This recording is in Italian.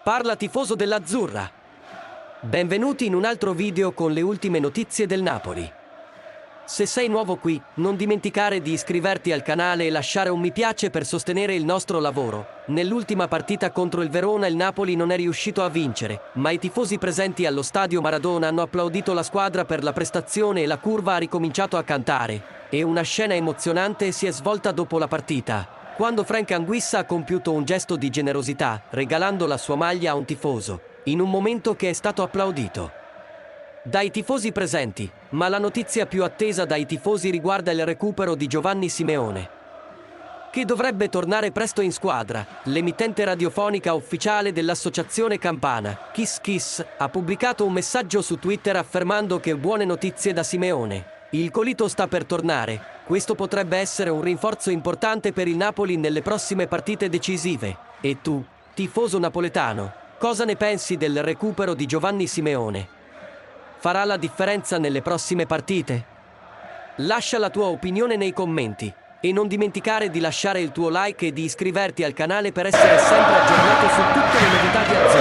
Parla tifoso dell'Azzurra. Benvenuti in un altro video con le ultime notizie del Napoli. Se sei nuovo qui, non dimenticare di iscriverti al canale e lasciare un mi piace per sostenere il nostro lavoro. Nell'ultima partita contro il Verona il Napoli non è riuscito a vincere, ma i tifosi presenti allo stadio Maradona hanno applaudito la squadra per la prestazione e la curva ha ricominciato a cantare. E una scena emozionante si è svolta dopo la partita, quando Frank Anguissa ha compiuto un gesto di generosità, regalando la sua maglia a un tifoso, in un momento che è stato applaudito dai tifosi presenti, ma la notizia più attesa dai tifosi riguarda il recupero di Giovanni Simeone, che dovrebbe tornare presto in squadra. L'emittente radiofonica ufficiale dell'associazione campana, Kiss Kiss, ha pubblicato un messaggio su Twitter affermando che buone notizie da Simeone. Il Colito sta per tornare. Questo potrebbe essere un rinforzo importante per il Napoli nelle prossime partite decisive. E tu, tifoso napoletano, cosa ne pensi del recupero di Giovanni Simeone? Farà la differenza nelle prossime partite? Lascia la tua opinione nei commenti e non dimenticare di lasciare il tuo like e di iscriverti al canale per essere sempre aggiornato su tutte le novità di Azzurra.